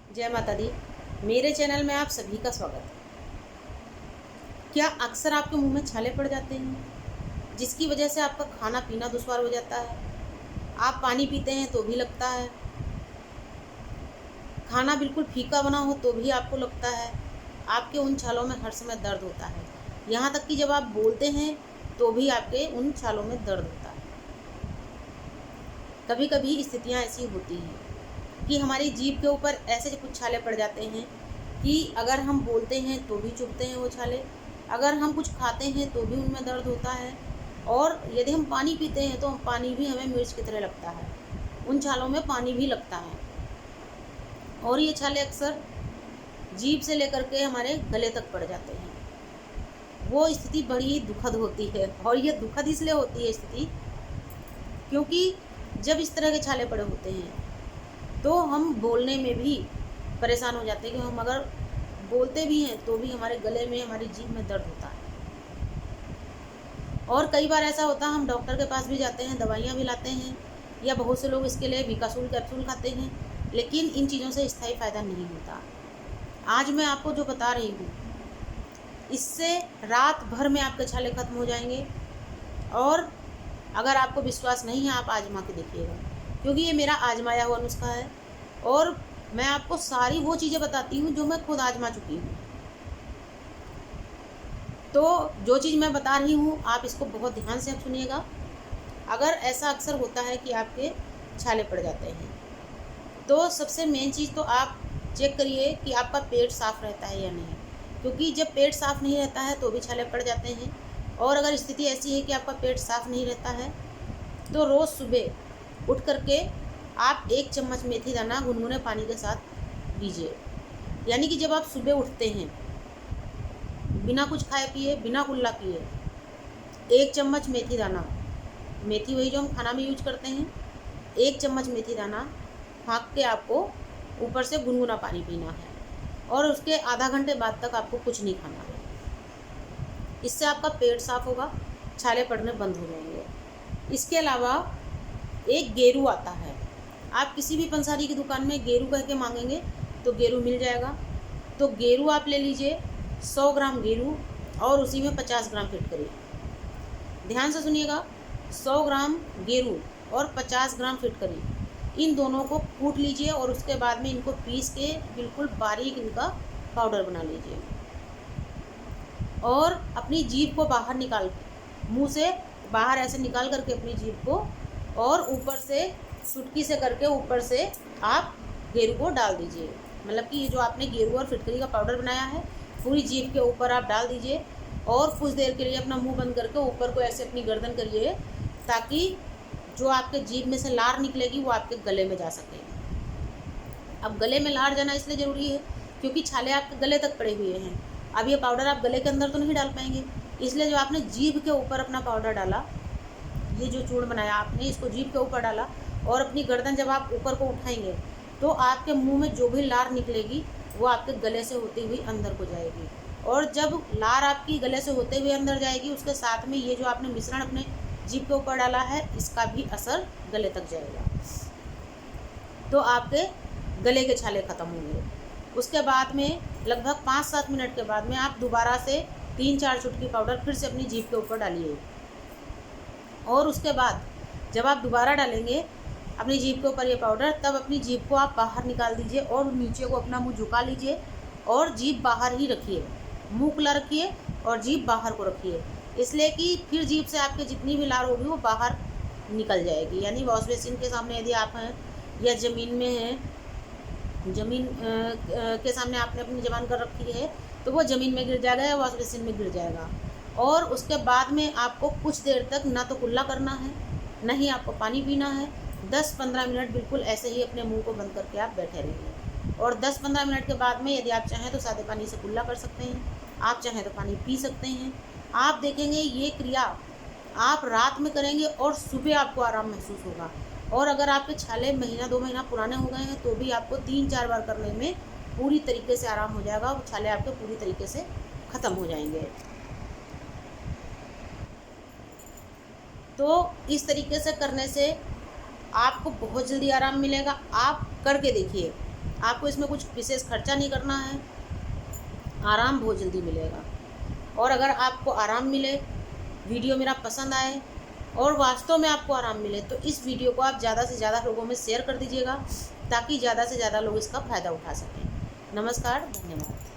जय माता दी। मेरे चैनल में आप सभी का स्वागत है। क्या अक्सर आपके मुंह में छाले पड़ जाते हैं, जिसकी वजह से आपका खाना पीना दुश्वार हो जाता है? आप पानी पीते हैं तो भी लगता है, खाना बिल्कुल फीका बना हो तो भी आपको लगता है, आपके उन छालों में हर समय दर्द होता है। यहाँ तक कि जब आप बोलते हैं तो भी आपके उन छालों में दर्द होता है। कभी कभी स्थितियाँ ऐसी होती हैं कि हमारी जीभ के ऊपर ऐसे कुछ छाले पड़ जाते हैं कि अगर हम बोलते हैं तो भी चुभते हैं वो छाले, अगर हम कुछ खाते हैं तो भी उनमें दर्द होता है, और यदि हम पानी पीते हैं तो पानी भी हमें मिर्च की तरह लगता है, उन छालों में पानी भी लगता है। और ये छाले अक्सर जीभ से लेकर के हमारे गले तक पड़ जाते हैं। वो स्थिति बड़ी दुखद होती है, और ये दुखद इसलिए होती है स्थिति क्योंकि जब इस तरह के छाले पड़े होते हैं तो हम बोलने में भी परेशान हो जाते हैं कि हम अगर बोलते भी हैं तो भी हमारे गले में, हमारी जीभ में दर्द होता है। और कई बार ऐसा होता है हम डॉक्टर के पास भी जाते हैं, दवाइयाँ भी लाते हैं, या बहुत से लोग इसके लिए विकासूल कैप्सूल खाते हैं, लेकिन इन चीज़ों से स्थायी फ़ायदा नहीं होता। आज मैं आपको जो बता रही हूँ, इससे रात भर में आपके छाले खत्म हो जाएंगे। और अगर आपको विश्वास नहीं है, आप आजमा के देखिएगा, क्योंकि ये मेरा आजमाया हुआ नुस्खा है। और मैं आपको सारी वो चीज़ें बताती हूँ जो मैं खुद आजमा चुकी हूँ। तो जो चीज़ मैं बता रही हूँ आप इसको बहुत ध्यान से सुनिएगा। अगर ऐसा अक्सर होता है कि आपके छाले पड़ जाते हैं, तो सबसे मेन चीज़ तो आप चेक करिए कि आपका पेट साफ़ रहता है या नहीं, क्योंकि जब पेट साफ़ नहीं रहता है तो भी छाले पड़ जाते हैं। और अगर स्थिति ऐसी है कि आपका पेट साफ़ नहीं रहता है तो रोज़ सुबह उठ करके आप 1 चम्मच मेथी दाना गुनगुने पानी के साथ लीजिए। यानी कि जब आप सुबह उठते हैं बिना कुछ खाए पिए, बिना कुल्ला किए, 1 चम्मच मेथी दाना, मेथी वही जो हम खाना में यूज करते हैं, 1 चम्मच मेथी दाना फाँक के आपको ऊपर से गुनगुना पानी पीना है, और उसके आधा घंटे बाद तक आपको कुछ नहीं खाना है। इससे आपका पेट साफ़ होगा, छाले पड़ने बंद हो जाएंगे। इसके अलावा एक गेरू आता है, आप किसी भी पंसारी की दुकान में गेरू कह के मांगेंगे तो गेरू मिल जाएगा। तो गेरू आप ले लीजिए, 100 ग्राम गेरू, और उसी में 50 ग्राम फिटकरी। ध्यान से सुनिएगा, 100 ग्राम गेरू और 50 ग्राम फिटकरी, इन दोनों को कूट लीजिए और उसके बाद में इनको पीस के बिल्कुल बारीक इनका पाउडर बना लीजिए। और अपनी जीभ को बाहर निकाल, मुंह से बाहर ऐसे निकाल करके अपनी जीभ को, और ऊपर से चुटकी से करके ऊपर से आप गेरू को डाल दीजिए। मतलब कि ये जो आपने गेरू और फिटकरी का पाउडर बनाया है पूरी जीभ के ऊपर आप डाल दीजिए, और कुछ देर के लिए अपना मुंह बंद करके ऊपर को ऐसे अपनी गर्दन करिए, ताकि जो आपके जीभ में से लार निकलेगी वो आपके गले में जा सके। अब गले में लार जाना इसलिए ज़रूरी है क्योंकि छाले आपके गले तक पड़े हुए हैं। अब ये पाउडर आप गले के अंदर तो नहीं डाल पाएंगे, इसलिए जो आपने जीभ के ऊपर अपना पाउडर डाला, ये जो चूर्ण बनाया आपने, इसको जीभ के ऊपर डाला, और अपनी गर्दन जब आप ऊपर को उठाएंगे तो आपके मुंह में जो भी लार निकलेगी वो आपके गले से होती हुई अंदर को जाएगी। और जब लार आपकी गले से होते हुए अंदर जाएगी, उसके साथ में ये जो आपने मिश्रण अपने जीभ के ऊपर डाला है, इसका भी असर गले तक जाएगा, तो आपके गले के छाले ख़त्म होंगे। उसके बाद में लगभग 5-7 मिनट के बाद में आप दोबारा से 3-4 चुटकी पाउडर फिर से अपनी जीभ के ऊपर डालिए। और उसके बाद जब आप दोबारा डालेंगे अपनी जीभ के ऊपर ये पाउडर, तब अपनी जीभ को आप बाहर निकाल दीजिए और नीचे को अपना मुंह झुका लीजिए, और जीभ बाहर ही रखिए, मुंह खुला रखिए और जीभ बाहर को रखिए, इसलिए कि फिर जीभ से आपके जितनी भी लार होगी वो बाहर निकल जाएगी। यानी वॉश बेसिन के सामने यदि आप हैं या ज़मीन में हैं, ज़मीन के सामने आपने अपनी ज़बान कर रखी है तो वो ज़मीन में गिर जाएगा या वॉश बेसिन में गिर जाएगा। और उसके बाद में आपको कुछ देर तक ना तो कुल्ला करना है, ना ही आपको पानी पीना है। 10-15 मिनट बिल्कुल ऐसे ही अपने मुंह को बंद करके आप बैठे रहिए, और 10-15 मिनट के बाद में यदि आप चाहें तो सादे पानी से कुल्ला कर सकते हैं, आप चाहें तो पानी पी सकते हैं। आप देखेंगे ये क्रिया आप रात में करेंगे और सुबह आपको आराम महसूस होगा। और अगर आपके छाले महीना 2 महीना पुराने हो गए हैं तो भी आपको 3-4 बार करने में पूरी तरीके से आराम हो जाएगा, वो छाले आपके पूरी तरीके से ख़त्म हो जाएंगे। तो इस तरीके से करने से आपको बहुत जल्दी आराम मिलेगा। आप करके देखिए, आपको इसमें कुछ विशेष खर्चा नहीं करना है, आराम बहुत जल्दी मिलेगा। और अगर आपको आराम मिले, वीडियो मेरा पसंद आए और वास्तव में आपको आराम मिले, तो इस वीडियो को आप ज़्यादा से ज़्यादा लोगों में शेयर कर दीजिएगा, ताकि ज़्यादा से ज़्यादा लोग इसका फ़ायदा उठा सकें। नमस्कार, धन्यवाद।